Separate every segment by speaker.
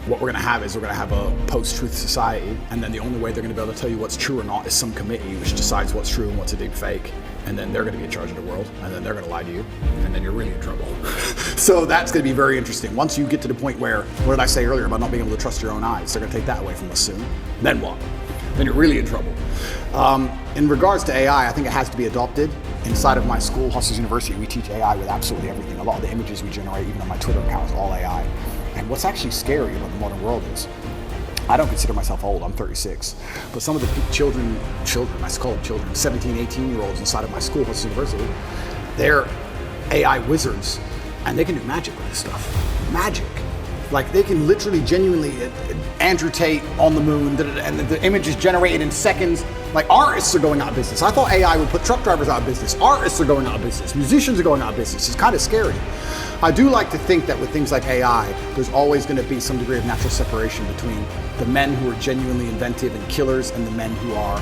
Speaker 1: what we're going to have is we're going to have a post-truth society, and then the only way they're going to be able to tell you what's true or not is some committee which decides what's true and what's a deep fake, and then they're going to be in charge of the world, and then they're going to lie to you, and then you're really in trouble. So that's going to be very interesting. Once you get to the point where, what did I say earlier about not being able to trust your own eyes? They're going to take that away from us soon. Then what? Then you're really in trouble. In regards to AI, I think it has to be adopted. Inside of my school, Hustlers University, we teach AI with absolutely everything. A lot of the images we generate, even on my Twitter account, is all AI. And what's actually scary about the modern world is, I don't consider myself old, I'm 36, but some of the children, I call them children, 17, 18-year-olds inside of my school, Hustlers University, they're AI wizards, and they can do magic with this stuff. Magic. Like, they can literally, genuinely, Andrew Tate on the moon, and the image is generated in seconds. Like, artists are going out of business. I thought AI would put truck drivers out of business. Artists are going out of business. Musicians are going out of business. It's kind of scary. I do like to think that with things like AI, there's always going to be some degree of natural separation between the men who are genuinely inventive and killers and the men who are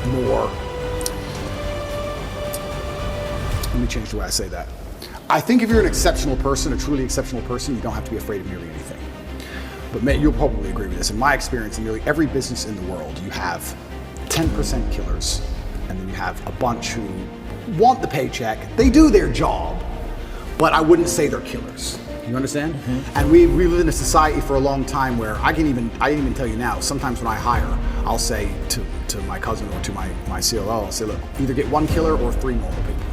Speaker 1: more... Let me change the way I say that. I think if you're an exceptional person, a truly exceptional person, you don't have to be afraid of nearly anything. But man, you'll probably agree with this. In my experience, in nearly every business in the world, you have 10% killers, and then you have a bunch who want the paycheck. They do their job, but I wouldn't say they're killers. You understand? Mm-hmm. And we live in a society for a long time where I can even tell you now, sometimes when I hire, I'll say to my cousin or to my COO, I'll say, look, either get one killer or 3 normal people.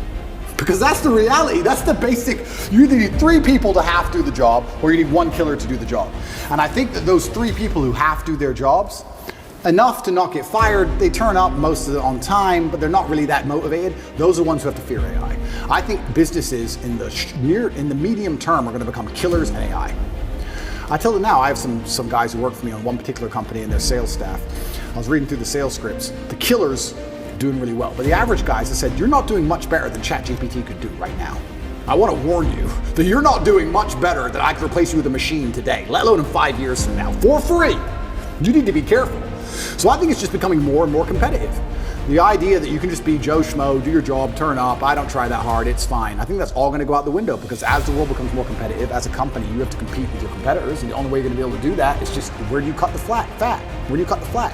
Speaker 1: Because that's the reality, that's the basic, you either need 3 people to half do the job or you need 1 killer to do the job. And I think that those 3 people who half do their jobs, enough to not get fired, they turn up most of it on time, but they're not really that motivated, those are the ones who have to fear AI. I think businesses in the medium term are going to become killers in AI. I tell them now, I have some guys who work for me on one particular company and their sales staff. I was reading through the sales scripts. The killers doing really well. But the average guys have said, you're not doing much better than ChatGPT could do right now. I want to warn you that you're not doing much better than I could replace you with a machine today, let alone in 5 years from now, for free. You need to be careful. So I think it's just becoming more and more competitive. The idea that you can just be Joe Schmo, do your job, turn up, I don't try that hard, it's fine. I think that's all going to go out the window because as the world becomes more competitive, as a company, you have to compete with your competitors, and the only way you're going to be able to do that is just where do you cut the fat? Where do you cut the flat?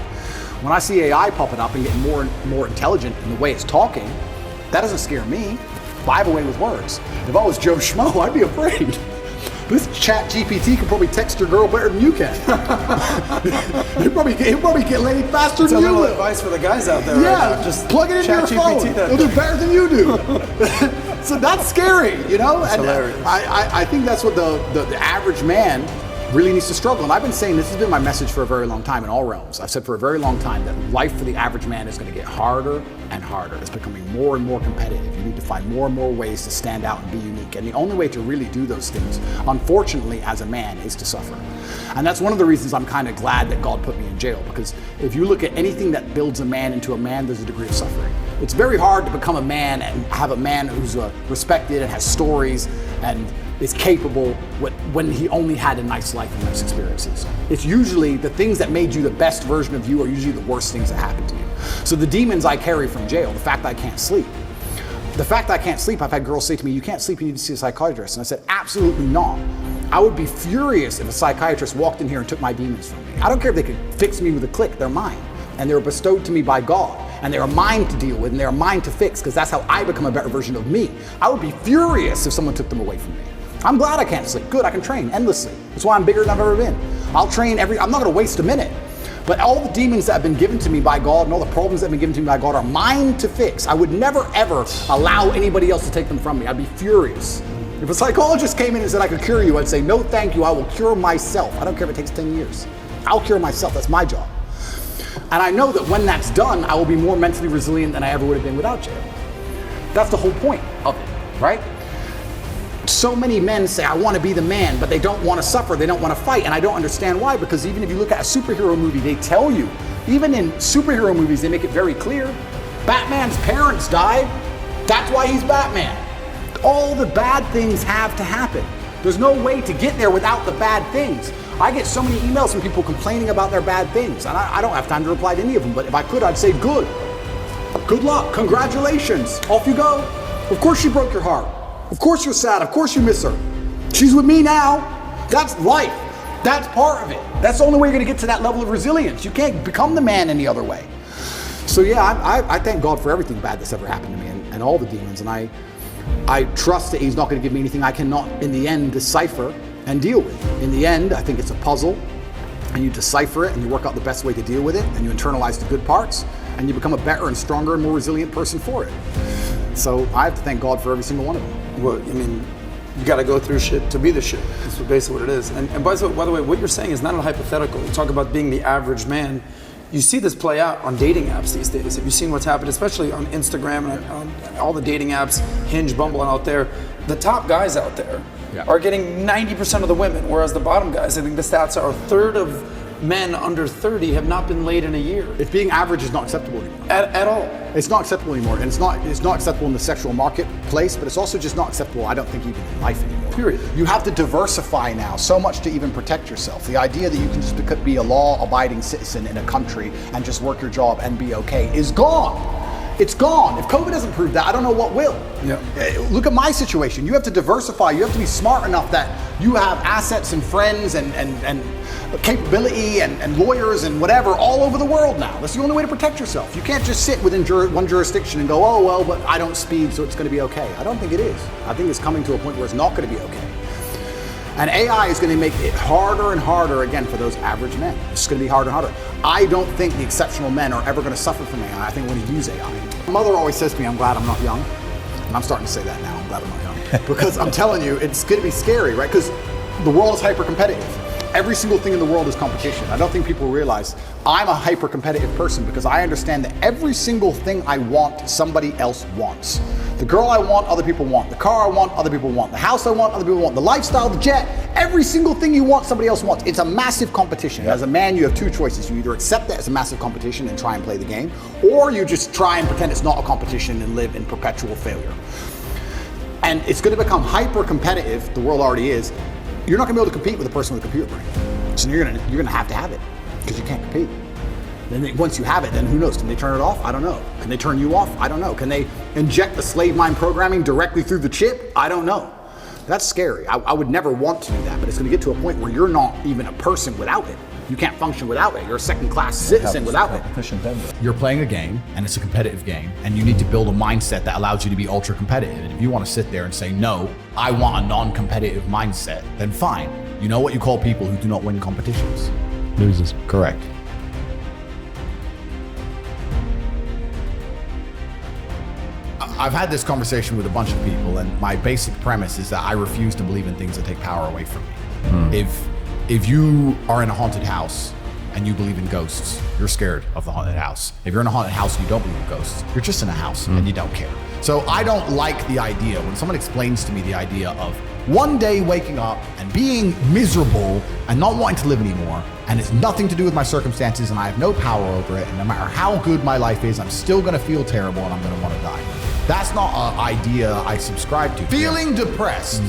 Speaker 1: When I see AI popping up and getting more and more intelligent in the way it's talking, that doesn't scare me. I have a way with words. If I was Joe Schmo, I'd be afraid. This ChatGPT can probably text your girl better than you can. He'll probably get laid faster than you will.
Speaker 2: It's a little advice for the guys out there right now. Just
Speaker 1: plug it into your phone. It'll do better than you do. So that's scary, you know?
Speaker 2: It's hilarious.
Speaker 1: I think that's what the average man really needs to struggle. And I've been saying, this has been my message for a very long time in all realms. I've said for a very long time that life for the average man is going to get harder and harder. It's becoming more and more competitive. You need to find more and more ways to stand out and be unique. And the only way to really do those things, unfortunately, as a man, is to suffer. And that's one of the reasons I'm kind of glad that God put me in jail, because if you look at anything that builds a man into a man, there's a degree of suffering. It's very hard to become a man and have a man who's respected and has stories and is capable when he only had a nice life and nice experiences. It's usually the things that made you the best version of you are usually the worst things that happened to you. So the demons I carry from jail, the fact that I can't sleep. The fact that I can't sleep, I've had girls say to me, you can't sleep, you need to see a psychiatrist. And I said, absolutely not. I would be furious if a psychiatrist walked in here and took my demons from me. I don't care if they could fix me with a click, they're mine. And they were bestowed to me by God. And they are mine to deal with and they are mine to fix, because that's how I become a better version of me. I would be furious if someone took them away from me. I'm glad I can't sleep. Good, I can train endlessly. That's why I'm bigger than I've ever been. I'll train I'm not gonna waste a minute. But all the demons that have been given to me by God and all the problems that have been given to me by God are mine to fix. I would never ever allow anybody else to take them from me. I'd be furious. If a psychologist came in and said I could cure you, I'd say, no thank you, I will cure myself. I don't care if it takes 10 years. I'll cure myself, that's my job. And I know that when that's done, I will be more mentally resilient than I ever would have been without jail. That's the whole point of it, right? So many men say, I want to be the man, but they don't want to suffer, they don't want to fight, and I don't understand why, because even if you look at a superhero movie, they tell you, even in superhero movies, they make it very clear, Batman's parents died, that's why he's Batman. All the bad things have to happen. There's no way to get there without the bad things. I get so many emails from people complaining about their bad things, and I don't have time to reply to any of them, but if I could, I'd say, good luck, congratulations, off you go. Of course she broke your heart. Of course you're sad, of course you miss her. She's with me now. That's life. That's part of it. That's the only way you're gonna get to that level of resilience. You can't become the man any other way. So yeah, I thank God for everything bad that's ever happened to me and all the demons, and I trust that he's not gonna give me anything I cannot, in the end, decipher and deal with. In the end, I think it's a puzzle, and you decipher it and you work out the best way to deal with it, and you internalize the good parts, and you become a better and stronger and more resilient person for it. So I have to thank God for every single one of them.
Speaker 2: Well, I mean, you got to go through shit to be the shit. That's basically what it is. And by the way, what you're saying is not a hypothetical. You talk about being the average man. You see this play out on dating apps these days. Have you seen what's happened, especially on Instagram and on all the dating apps, Hinge, Bumble, and out there? The top guys out there are getting 90% of the women, whereas the bottom guys, I think the stats are a third of men under 30 have not been laid in a year.
Speaker 1: If being average is not acceptable anymore.
Speaker 2: At all.
Speaker 1: It's not acceptable anymore, and it's not acceptable in the sexual marketplace, but it's also just not acceptable, I don't think, even in life anymore.
Speaker 2: Period.
Speaker 1: You have to diversify now so much to even protect yourself. The idea that you can just be a law-abiding citizen in a country and just work your job and be okay is gone. It's gone. If COVID doesn't prove that, I don't know what will.
Speaker 2: Yeah.
Speaker 1: Look at my situation. You have to diversify. You have to be smart enough that you have assets and friends and capability and lawyers and whatever all over the world now. That's the only way to protect yourself. You can't just sit within one jurisdiction and go, oh, well, but I don't speed, so it's going to be okay. I don't think it is. I think it's coming to a point where it's not going to be okay. And AI is going to make it harder and harder, again, for those average men. It's going to be harder and harder. I don't think the exceptional men are ever going to suffer from AI. I think we're going to use AI. My mother always says to me, I'm glad I'm not young. And I'm starting to say that now, I'm glad I'm not young. Because I'm telling you, it's going to be scary, right? Because the world is hyper-competitive. Every single thing in the world is competition. I don't think people realize I'm a hyper-competitive person because I understand that every single thing I want, somebody else wants. The girl I want, other people want. The car I want, other people want. The house I want, other people want. The lifestyle, the jet, every single thing you want, somebody else wants. It's a massive competition. As a man, you have two choices. You either accept that as a massive competition and try and play the game, or you just try and pretend it's not a competition and live in perpetual failure. And it's going to become hyper-competitive, the world already is. You're not going to be able to compete with a person with a computer brain. So you're going to have it because you can't compete. Then once you have it, then who knows? Can they turn it off? I don't know. Can they turn you off? I don't know. Can they inject the slave mind programming directly through the chip? I don't know. That's scary. I would never want to do that, but it's going to get to a point where you're not even a person without it. You can't function without it. You're a second-class citizen without it. You're playing a game, and it's a competitive game, and you need to build a mindset that allows you to be ultra-competitive. And if you want to sit there and say, no, I want a non-competitive mindset, then fine. You know what you call people who do not win competitions?
Speaker 3: Losers.
Speaker 1: Correct. I've had this conversation with a bunch of people, and my basic premise is that I refuse to believe in things that take power away from me. If you are in a haunted house and you believe in ghosts, you're scared of the haunted house. If you're in a haunted house and you don't believe in ghosts, you're just in a house and you don't care. So I don't like the idea when someone explains to me the idea of one day waking up and being miserable and not wanting to live anymore, and it's nothing to do with my circumstances and I have no power over it, and no matter how good my life is, I'm still gonna feel terrible and I'm gonna wanna die. That's not an idea I subscribe to. Feeling depressed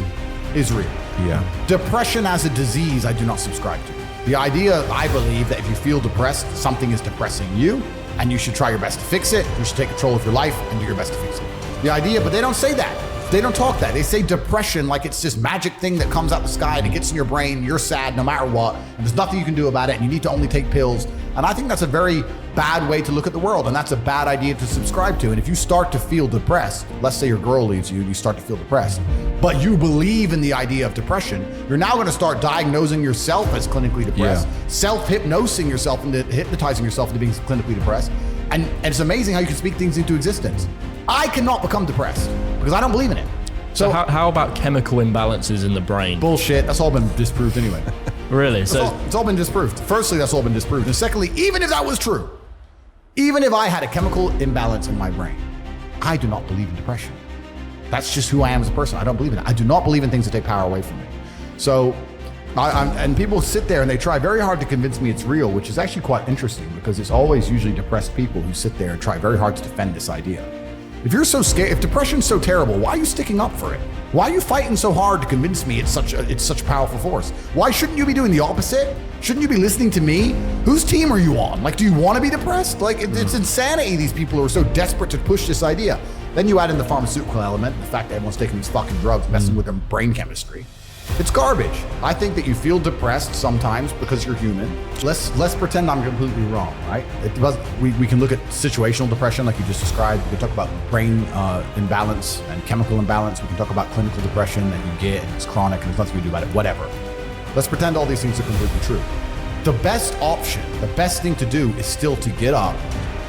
Speaker 1: is real.
Speaker 3: Yeah.
Speaker 1: Depression as a disease, I do not subscribe to. The idea, I believe, that if you feel depressed, something is depressing you, and you should try your best to fix it. You should take control of your life and do your best to fix it. The idea, but they don't say that. They don't talk that. They say depression like it's this magic thing that comes out the sky and it gets in your brain, you're sad no matter what, and there's nothing you can do about it, and you need to only take pills. And I think that's a very bad way to look at the world, and that's a bad idea to subscribe to. And if you start to feel depressed, let's say your girl leaves you and you start to feel depressed, but you believe in the idea of depression, you're now going to start diagnosing yourself as clinically depressed, self-hypnosing yourself into hypnotizing yourself into being clinically depressed. And it's amazing how you can speak things into existence. I cannot become depressed because I don't believe in it.
Speaker 3: So how about chemical imbalances in the brain?
Speaker 1: Bullshit. That's all been disproved anyway.
Speaker 3: Really?
Speaker 1: It's all been disproved. Firstly, that's all been disproved. And secondly, even if that was true, even if I had a chemical imbalance in my brain, I do not believe in depression. That's just who I am as a person. I don't believe in it. I do not believe in things that take power away from me. So, and people sit there and they try very hard to convince me it's real, which is actually quite interesting because it's always usually depressed people who sit there and try very hard to defend this idea. If you're so scared, if depression's so terrible, why are you sticking up for it? Why are you fighting so hard to convince me it's such a powerful force? Why shouldn't you be doing the opposite? Shouldn't you be listening to me? Whose team are you on? Like, do you want to be depressed? Like, it's insanity, these people who are so desperate to push this idea. Then you add in the pharmaceutical element, the fact that everyone's taking these fucking drugs, messing with their brain chemistry. It's garbage. I think that you feel depressed sometimes because you're human. Let's pretend I'm completely wrong, right? We can look at situational depression like you just described. We can talk about brain imbalance and chemical imbalance. We can talk about clinical depression that you get and it's chronic and there's nothing you do about it, whatever. Let's pretend all these things are completely true. The best option, the best thing to do is still to get up,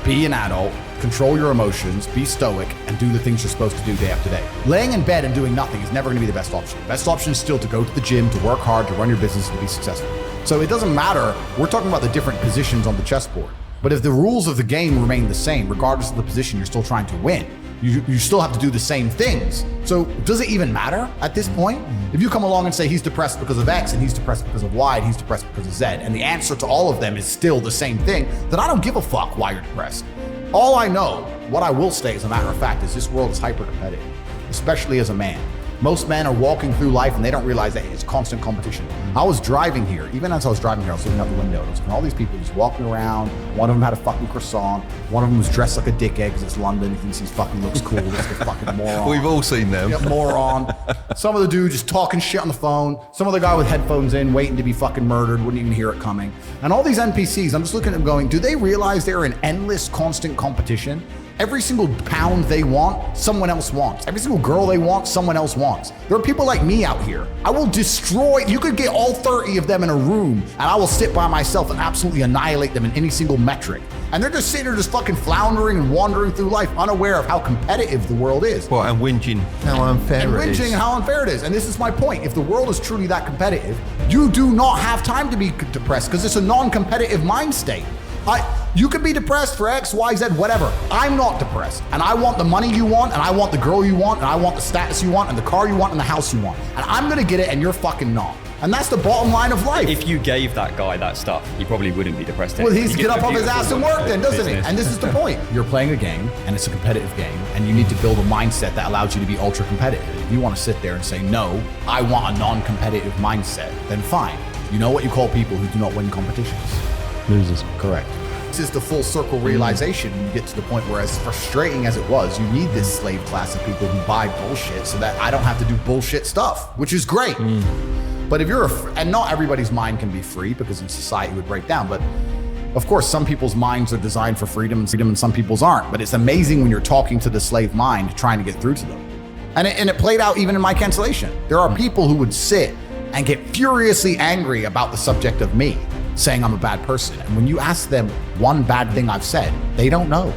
Speaker 1: be an adult, control your emotions, be stoic, and do the things you're supposed to do day after day. Laying in bed and doing nothing is never gonna be the best option. The best option is still to go to the gym, to work hard, to run your business, and to be successful. So it doesn't matter, we're talking about the different positions on the chessboard. But if the rules of the game remain the same, regardless of the position you're still trying to win, you still have to do the same things. So does it even matter at this point? If you come along and say he's depressed because of X and he's depressed because of Y and he's depressed because of Z, and the answer to all of them is still the same thing, then I don't give a fuck why you're depressed. All I know, what I will say as a matter of fact, is this world is hyper competitive, especially as a man. Most men are walking through life and they don't realize that it's constant competition. I was driving here, even as I was driving here, I was looking out the window and I was looking at all these people just walking around. One of them had a fucking croissant. One of them was dressed like a dickhead because it's London. He thinks he fucking looks cool. This is a fucking moron.
Speaker 4: We've all seen them.
Speaker 1: Yeah, moron. Some of the dude just talking shit on the phone. Some other guy with headphones in, waiting to be fucking murdered, wouldn't even hear it coming. And all these NPCs, I'm just looking at them going, do they realize they're in endless, constant competition? Every single pound they want, someone else wants. Every single girl they want, someone else wants. There are people like me out here. I will destroy, you could get all 30 of them in a room and I will sit by myself and absolutely annihilate them in any single metric. And they're just sitting there just fucking floundering and wandering through life unaware of how competitive the world is.
Speaker 4: Well, and whinging how unfair it is.
Speaker 1: And how unfair it is. And this is my point. If the world is truly that competitive, you do not have time to be depressed because it's a non-competitive mind state. You could be depressed for X, Y, Z, whatever. I'm not depressed. And I want the money you want, and I want the girl you want, and I want the status you want, and the car you want, and the house you want. And I'm gonna get it, and you're fucking not. And that's the bottom line of life.
Speaker 5: If you gave that guy that stuff, he probably wouldn't be depressed.
Speaker 1: Well, he's get up off his ass and work then, doesn't he?
Speaker 5: Business.
Speaker 1: And this is the point. You're playing a game, and it's a competitive game, and you need to build a mindset that allows you to be ultra competitive. If you want to sit there and say, no, I want a non-competitive mindset, then fine. You know what you call people who do not win competitions?
Speaker 3: Losers.
Speaker 1: Correct. This is the full circle realization. You get to the point where, as frustrating as it was, you need this slave class of people who buy bullshit so that I don't have to do bullshit stuff, which is great. But if you're and not everybody's mind can be free because in society it would break down. But of course, some people's minds are designed for freedom and some people's aren't. But it's amazing when you're talking to the slave mind, trying to get through to them. And it played out even in my cancellation. There are people who would sit and get furiously angry about the subject of me, saying I'm a bad person. And when you ask them one bad thing I've said, they don't know.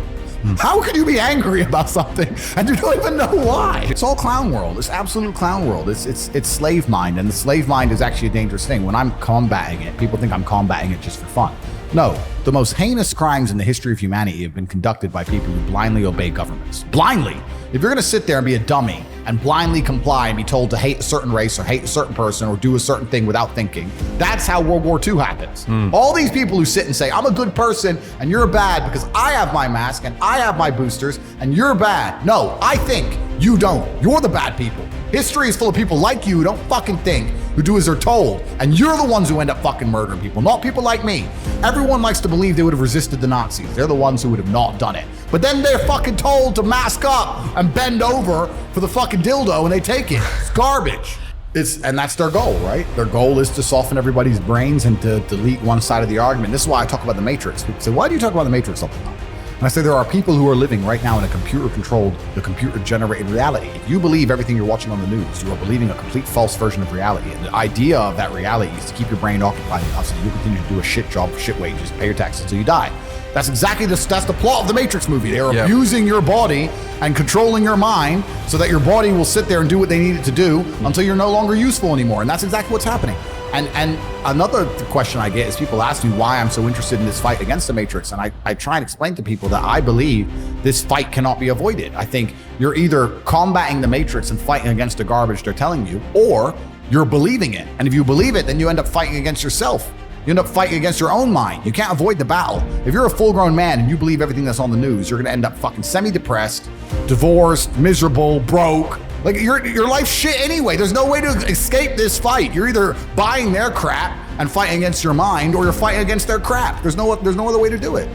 Speaker 1: How could you be angry about something and you don't even know why? It's all clown world. It's absolute clown world. It's slave mind, and the slave mind is actually a dangerous thing. When I'm combating it, people think I'm combating it just for fun. No, the most heinous crimes in the history of humanity have been conducted by people who blindly obey governments. Blindly. If you're gonna sit there and be a dummy and blindly comply and be told to hate a certain race or hate a certain person or do a certain thing without thinking, that's how World War II happens. All these people who sit and say, I'm a good person and you're bad because I have my mask and I have my boosters and you're bad. No, I think, you don't. You're the bad people. History is full of people like you who don't fucking think, who do as they're told, and you're the ones who end up fucking murdering people, not people like me. Everyone likes to believe they would have resisted the Nazis. They're the ones who would have not done it. But then they're fucking told to mask up and bend over for the fucking dildo and they take it. It's garbage. And that's their goal, right? Their goal is to soften everybody's brains and to delete one side of the argument. This is why I talk about the Matrix. People say, why do you talk about the Matrix all the time? And I say there are people who are living right now in a computer-generated reality. If you believe everything you're watching on the news, you are believing a complete false version of reality. And the idea of that reality is to keep your brain occupied enough so you continue to do a shit job for shit wages, pay your taxes until you die. That's exactly that's the plot of the Matrix movie. They're abusing your body and controlling your mind so that your body will sit there and do what they need it to do until you're no longer useful anymore. And that's exactly what's happening. And another question I get is people ask me why I'm so interested in this fight against the Matrix. And I try and explain to people that I believe this fight cannot be avoided. I think you're either combating the Matrix and fighting against the garbage they're telling you, or you're believing it. And if you believe it, then you end up fighting against yourself. You end up fighting against your own mind. You can't avoid the battle. If you're a full-grown man and you believe everything that's on the news, you're gonna end up fucking semi-depressed, divorced, miserable, broke. Like your life's shit anyway. There's no way to escape this fight. You're either buying their crap and fighting against your mind, or you're fighting against their crap. There's no other way to do it.